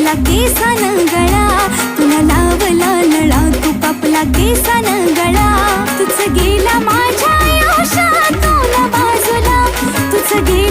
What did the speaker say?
कापला केसान गळा, तुला लावला लळा, तू कापला केसान गळा. तुझ गेला माझ्या आयुष्यातून बाजूला, तुझ गेला